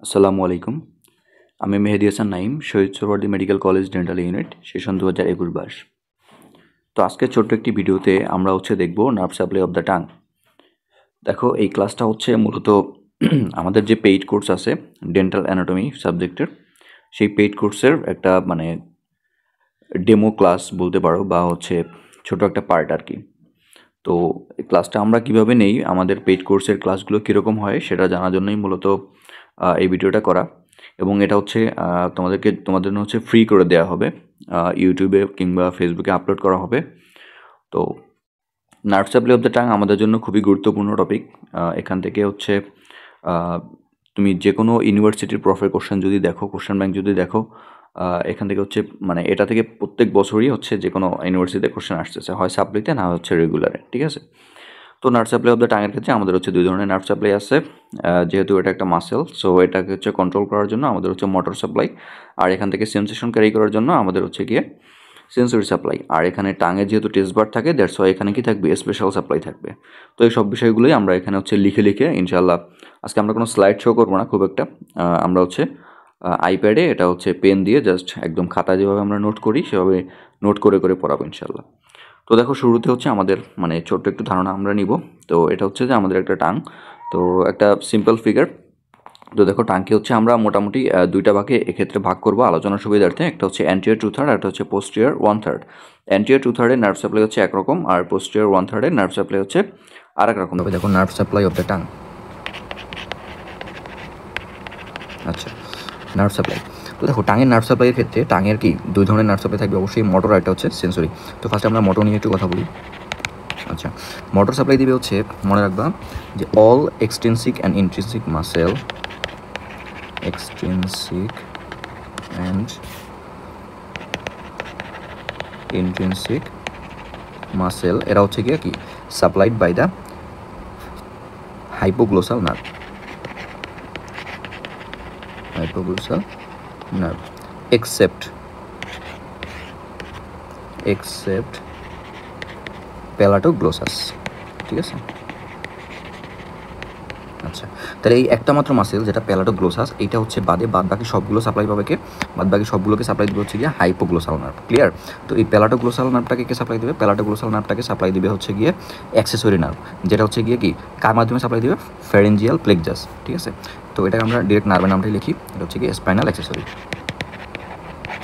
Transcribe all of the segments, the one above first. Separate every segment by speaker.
Speaker 1: আসসালামু আলাইকুম। আমি Mehedi Hasan Naim, Shahid Suhrawardy medical college dental unit, session 2021 batch. তো আজকে ছোট্ট একটি ভিডিওতে আমরা দেখব nerve supply of the tongue. দেখো, এই ক্লাসটা মূলত আমাদের যে পেইড কোর্স আছে ডেন্টাল অ্যানাটমি সাবজেক্টের, সেই পেইড কোর্সের একটা ডেমো ক্লাস বলতে পারো, বা ছোট একটা পার্ট আর কি। তো এই ক্লাসটা আমরা কিভাবে নেই, আমাদের পেইড কোর্সের ক্লাসগুলো কীরকম হয় সেটা জানার জন্যই মূলত এই ভিডিওটা করা। এবং এটা তোমাদের জন্য ফ্রি করে দেওয়া হবে, ইউটিউবে কিংবা ফেসবুকে আপলোড করা হবে। তো nerve supply of the tongue আমাদের জন্য খুবই গুরুত্বপূর্ণ টপিক। এখান থেকে তুমি যে কোনো ইউনিভার্সিটির প্রফের কোশ্চেন যদি দেখো, কোশ্চেন ব্যাংক যদি দেখো, এখান থেকে এটা থেকে প্রত্যেক বছরই যে কোনো ইউনিভার্সিটিতে কোশ্চেন আসতেছে, হয় সাপ্লিতে না রেগুলারে, ঠিক আছে। তো নার্ভ সাপ্লাই অফ দ্য টাঙের ক্ষেত্রে আমাদের দুই ধরনের নার্ভ সাপ্লাই আছে। যেহেতু এটা একটা মাসেল, সো এটাকে কন্ট্রোল করার জন্য আমাদের মোটর সাপ্লাই, আর এখান থেকে সেন্সেশন ক্যারি করার জন্য আমাদের গিয়ে সেন্সরি সাপ্লাই। আর এখানে টাঙে যেহেতু টেস্ট বার থাকে, দ্যাটস ওয়াই এখানে কি থাকবে, স্পেশাল সাপ্লাই থাকবে। তো এই সব বিষয়গুলোই আমরা এখানে লিখে ইনশাল্লাহ, আজকে আমরা কোনো স্লাইড শো করবো না খুব একটা। আমরা আইপ্যাডে এটা পেন দিয়ে জাস্ট একদম খাতা যেভাবে আমরা নোট করি সেভাবে নোট করে করে পড়াবো ইনশাল্লাহ। তো দেখো, শুরুতে আমাদের ছোট্ট একটু ধারণা আমরা নিব। তো এটা যে আমাদের একটা টাং, তো একটা সিম্পল ফিগার। তো দেখো, টাংকে আমরা মোটামুটি দুইটা ভাগে এক্ষেত্রে ভাগ করব আলোচনার সুবিধার্থে। একটা অ্যান্টিরিয়র 2/3 আর একটা পোস্টেরিয়র 1/3। অ্যান্টিরিয়র 2/3 নার্ভ সাপ্লাই একরকম, আর পোস্টেরিয়র 1/3 নার্ভ সাপ্লাই আরেক রকম। তবে দেখো, nerve supply of the tongue. আচ্ছা, নার্ভ সাপ্লাই। তো দেখো, টাঙের নার্ভ সাপ্লাইয়ের ক্ষেত্রে টাঙের দুই ধরনের নার্ভ সাপ্লাই থাকবে অবশ্যই, মোটর আর একটা সেন্সরি। তো ফার্স্টে আমরা মোটর নিয়ে একটু কথা বলি। আচ্ছা, মোটর সাপ্লাই দিবে মনে রাখবা যে all extrinsic and intrinsic muscle, extrinsic and intrinsic muscle, এরা গিয়ে কি supplied by the hypoglossal nerve, hypoglossal nerve, except palatoglossus, ঠিক আছে। আচ্ছা, তাহলে এই একটা মাত্র মাসেল যেটা প্যালাটোগ্লোসাস, এইটা বাদে বাদ বাকি সবগুলো সাপ্লাই পাবে কে, বাদ বাকি সবগুলোকে সাপ্লাই দিবে গিয়ে হাইপোগ্লোসাল নার্ভ। ক্লিয়ার? তো এই প্যালাটোগ্লোসাল নার্ভটাকে কে সাপ্লাই দিবে? প্যালাটোগ্লোসাল নার্ভটাকে সাপ্লাই দিবে গিয়ে অ্যাক্সেসরি নার্ভ, যেটা গিয়ে কি কার মাধ্যমে সাপ্লাই দিবে? ফ্যারেঞ্জিয়াল প্লেক্সাস, ঠিক আছে। তো এটাকে আমরা ডিরেক্ট নার্ভের নামটাই লিখি, এটা গিয়ে স্পাইনাল অ্যাক্সেসরি।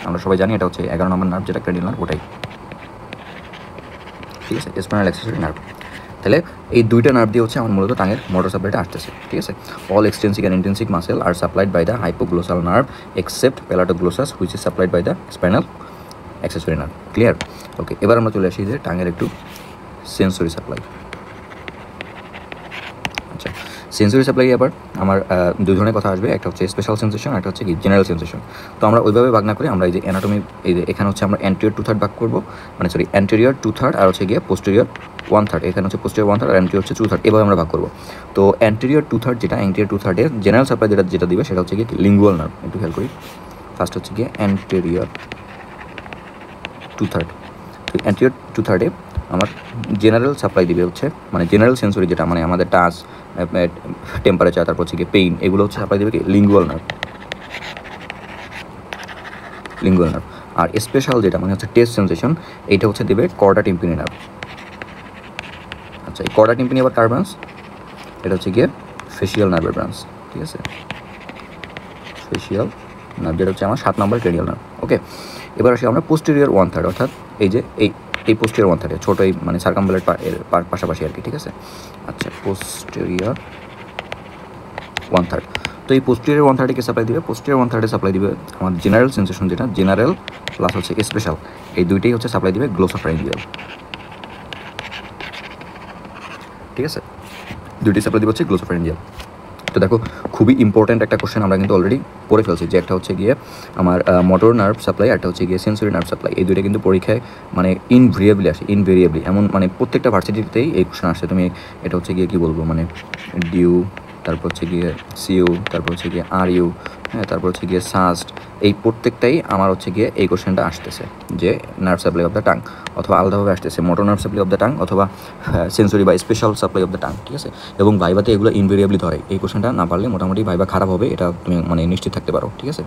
Speaker 1: আমরা সবাই জানি এটা 11 নম্বর নার্ভ, যেটা ক্রেনিয়াল নার্ভ, ওটাই, ঠিক আছে, স্পাইনাল অ্যাক্সেসরি নার্ভ। তাহলে এই দুইটা নার্ভ দিয়ে আমার মূলত টাঙের মোটর সাপ্লাইটা আসতেছে, ঠিক আছে। All extrinsic and intrinsic muscle আর supplied by the hypoglossal nerve except palatoglossus which is supplied by the spinal accessory nerve. Clear? Okay, এবার আমরা চলে আসি যে টাঙের একটু সেন্সরি সাপ্লাই। আচ্ছা, সেন্সরি সাপ্লাই আবার আমার দুই ধরনের কথা আসবে, একটা স্পেশাল সেন্সেশন, একটা কি জেনারেল সেন্সেশন। তো আমরা ওইভাবে ভাগ না করে আমরা এই যে অ্যানাটমি, এই যে এখানে আমরা অ্যান্টেরিয়র 2/3 ভাগ করবো, অ্যান্টেরিয়র 2/3 আর গিয়ে পোস্টেরিয়র 1/3। এখানে পোস্টেরিয়র 1/3 আর অ্যান্টেরিয়র 2/3, এভাবে আমরা ভাগ করবো। তো অ্যান্টেরিয়র 2/3 যেটা, অ্যান্টেরিয়র 2/3 জেনারেল সাপ্লাই যেটা দিবে সেটা গিয়ে লিঙ্গুয়াল নার্ভ। একটু খেয়াল করি, ফার্স্ট গিয়ে অ্যান্টেরিয়র 2/3। তো অ্যান্টেরিয়র 2/3 আমার জেনারেল সাপ্লাই দিবে জেনারেল সেন্সরি যেটা আমাদের টাচ, টেম্পারেচার, তারপর গিয়ে পেইন, এগুলো সাপ্লাই দেবে কি লিঙ্গুয়াল নার্ভ, লিঙ্গুয়াল নার্ভ। আর স্পেশাল যেটা টেস্ট সেন্সেশন, এইটা দেবে কর্ডা টিম্পিনি নার্ভ। আচ্ছা, এই কর্ডা টিম্পিনি আবার কার ব্রাঞ্চ? এটা গিয়ে ফেসিয়াল নার্ভের ব্রাঞ্চ, ঠিক আছে, ফেসিয়াল নার্ভ, যেটা আমার 7 নম্বর ক্রেনিয়াল নার্ভ। ওকে, এবার আসি আমরা পোস্টেরিয়র 1/3, অর্থাৎ এই যে এই পোস্টেরিয়র 1/3 ছোটো, এই সার্কামভ্যালেট পাশাপাশি আর কি, ঠিক আছে। আচ্ছা, পোস্টেরিয়র 1/3। তো এই পোস্টেরিয়র 1/3 সাপ্লাই দিবে, পোস্টেরিয়র 1/3 সাপ্লাই দিবে আমার জেনারেল সেন্সেশন, যেটা জেনারেল প্লাস স্পেশাল, এই দুইটাই সাপ্লাই দিবে গ্লোসোফ্যারিঞ্জিয়াল, ঠিক আছে, দুইটাই সাপ্লাই দিবে গ্লোসোফ্যারিঞ্জিয়াল। তো দেখো, খুবই ইম্পর্ট্যান্ট একটা কোশ্চেন আমরা কিন্তু অলরেডি পড়ে ফেলছি, যে একটা গিয়ে আমার মোটর নার্ভ সাপ্লাই, একটা গিয়ে সেন্সরি নার্ভ সাপ্লাই। এই দুইটা কিন্তু পরীক্ষায় ইনভেরিয়েবলি আসে, ইনভেরিয়েবলি, এমন প্রত্যেকটা ভার্সিটিতেই এই কোশ্চেন আসছে। তুমি এটা গিয়ে কী বলবো, ডিউ তারপর হচ্ছে গিয়ে সিইউ, তারপর হচ্ছে গিয়ে আরইউ, হ্যাঁ, তারপর হচ্ছে গিয়ে সাস্ট, এই প্রত্যেকটাই আমার হচ্ছে গিয়ে এই কোশ্চেনটা আসতেছে যে nerve supply of the tongue, অথবা আলাদাভাবে আসতেছে motor nerve supply of the tongue অথবা সেন্সরি বা special supply of the tongue, ঠিক আছে। এবং ভাইভাতে এগুলো ইনভেরিয়েবলি ধরে, এই কোশ্চেনটা না পারলে মোটামুটি ভাইভা খারাপ হবে, এটা তুমি মানে নিশ্চিত থাকতে পারো, ঠিক আছে।